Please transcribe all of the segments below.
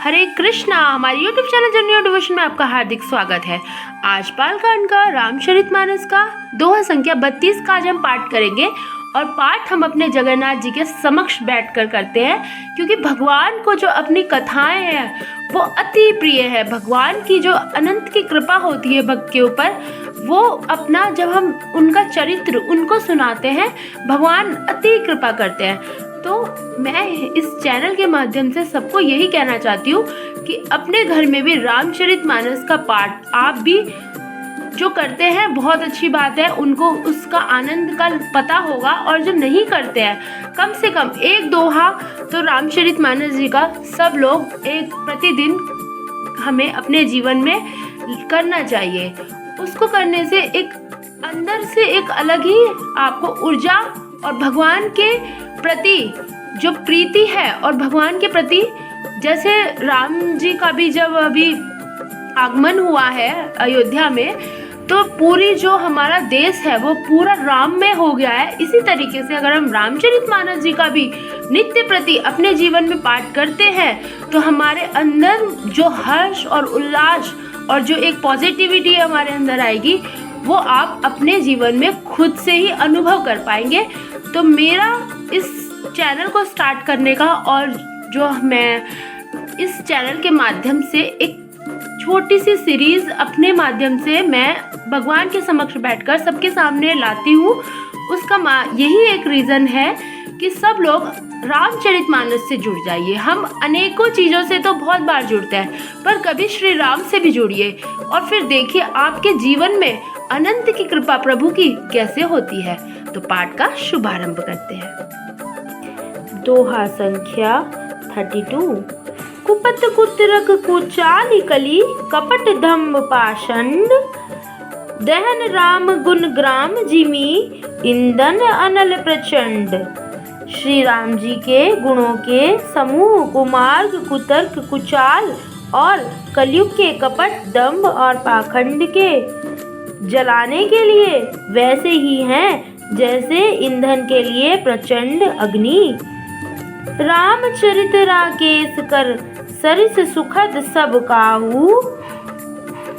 हरे कृष्णा। हमारे YouTube channel journey devotion में आपका हार्दिक स्वागत है। आज बालकांड का रामचरितमानस का दोहा संख्या 32 का आज हम पाठ करेंगे और पाठ हम अपने जगन्नाथ जी के समक्ष बैठकर करते हैं, क्योंकि भगवान को जो अपनी कथाएं हैं वो अति प्रिय है। भगवान की जो अनंत की कृपा होती है भक्त के ऊपर, वो अपना जब हम उनका चरित्र उनको सुनाते हैं, भगवान अति कृपा करते हैं। तो मैं इस चैनल के माध्यम से सबको यही कहना चाहती हूँ कि अपने घर में भी रामचरितमानस का पाठ आप भी जो करते हैं बहुत अच्छी बात है, उनको उसका आनंद का पता होगा। और जो नहीं करते हैं, कम से कम एक दोहा तो रामचरितमानस जी का सब लोग एक प्रतिदिन हमें अपने जीवन में करना चाहिए। उसको करने से एक अंदर से एक अलग ही आपको ऊर्जा और भगवान के प्रति जो प्रीति है, और भगवान के प्रति जैसे राम जी का भी जब अभी आगमन हुआ है अयोध्या में, तो पूरी जो हमारा देश है वो पूरा राममय हो गया है। इसी तरीके से अगर हम रामचरितमानस जी का भी नित्य प्रति अपने जीवन में पाठ करते हैं, तो हमारे अंदर जो हर्ष और उल्लास और जो एक पॉजिटिविटी हमारे अंदर आएगी, वो आप अपने जीवन में खुद से ही अनुभव कर पाएंगे। तो मेरा इस चैनल को स्टार्ट करने का, और जो मैं इस चैनल के माध्यम से एक छोटी सी सीरीज अपने माध्यम से मैं भगवान के समक्ष बैठकर सबके सामने लाती हूँ, उसका यही एक रीज़न है कि सब लोग रामचरितमानस से जुड़ जाइए। हम अनेकों चीज़ों से तो बहुत बार जुड़ते हैं, पर कभी श्री राम से भी जुड़िए और फिर देखिए आपके जीवन में अनंत की कृपा प्रभु की कैसे होती है। तो पाठ का शुभारंभ करते हैं। दोहा संख्या 32। कुपत कुतरक कुचाली कली, कपट धम्म पाषंड, दहन राम गुण ग्राम जिमी, इंधन अनल प्रचंड। श्री राम जी के गुणों के समूह कुमार्ग, कुतर्क, कुचाल और कलयुग के कपट, दंभ और पाखंड के जलाने के लिए वैसे ही हैं जैसे ईंधन के लिए प्रचंड अग्नि। रामचरित राकेश कर सरिस सुखद सब काहू,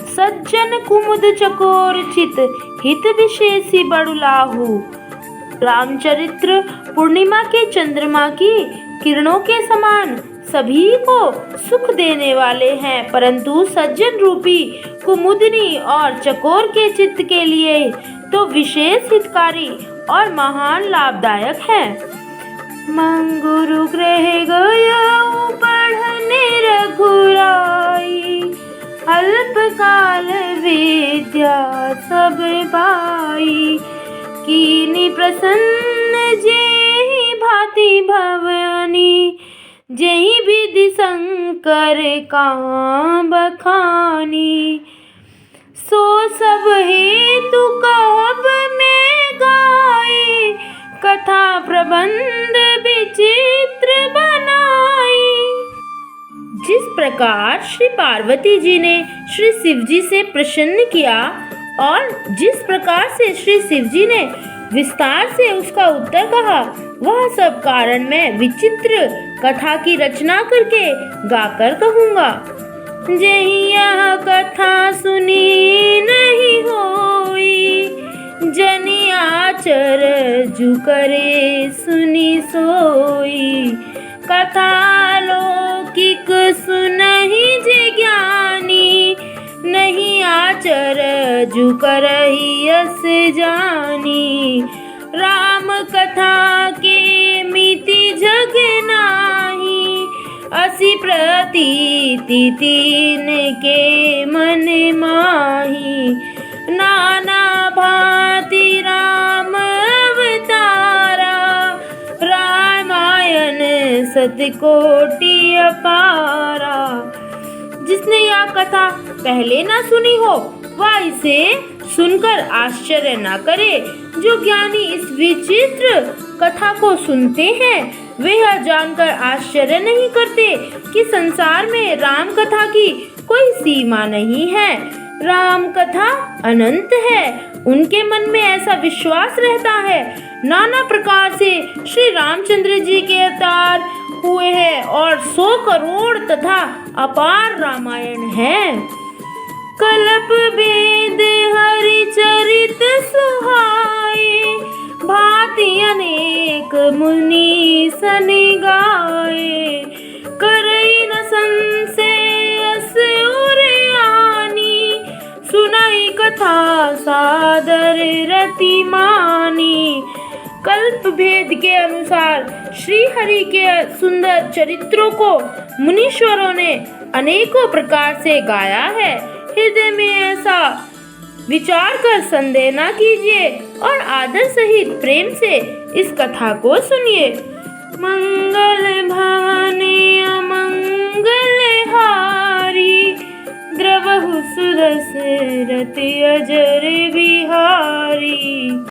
सज्जन कुमुद चकोर चित हित विशेषी बड़ुलाहू। रामचरित्र पूर्णिमा के चंद्रमा की किरणों के समान सभी को सुख देने वाले हैं, परंतु सज्जन रूपी कुमुदनी और चकोर के चित्त के लिए तो विशेष हितकारी और महान लाभदायक है। मंगुरु ग्रह गया पढ़ने रघुराई, अल्पकाल विद्या सब पाई। कीनी प्रसन्न जेहि भांति भवानी, जेहि विधि शंकर कहाँ बखानी। सो सब हेतु कहब में गाई, कथा प्रबंध विचित्र बनाई। जिस प्रकार श्री पार्वती जी ने श्री शिव जी से प्रसन्न किया, और जिस प्रकार से श्री शिव जी ने विस्तार से उसका उत्तर कहा, वह सब कारण मैं विचित्र कथा की रचना करके गाकर कहूँगा। जेहि यह कथा सुनी नहीं होई, जनि आचर जु करे सुनी सोई। कथा लौकिक सुनहि जे ज्ञानी, नहीं आचर जु करहि यस जानी। राम कथा के मिति जग नाही, असी प्रतीति तीन के मन माही। नाना भांति राम अवतारा, रामायण सतकोटि अपारा। जिसने यह कथा पहले ना सुनी हो, वह इसे सुनकर आश्चर्य ना करे। जो ज्ञानी इस विचित्र कथा को सुनते हैं, वे यह जानकर आश्चर्य नहीं करते कि संसार में राम कथा की कोई सीमा नहीं है। राम कथा अनंत है, उनके मन में ऐसा विश्वास रहता है नाना प्रकार से श्री रामचंद्र जी के अवतार हुए हैं और 100 करोड़ तथा अपार रामायण है। कल्प वेद हरि चरित सुहाए, भांति अनेक मुनि सनि गाए। करई न संशय अस उरयानी, सुनाई कथा सादर रति मानी। कल्प भेद के अनुसार श्री हरि के सुंदर चरित्रों को मुनीश्वरों ने अनेकों प्रकार से गाया है। हृदय में ऐसा विचार कर संदेह न कीजिए और आदर सहित प्रेम से इस कथा को सुनिए। मंगल भवने अमंगल हारी, द्रवहु सुदशरथ अजर बिहारी।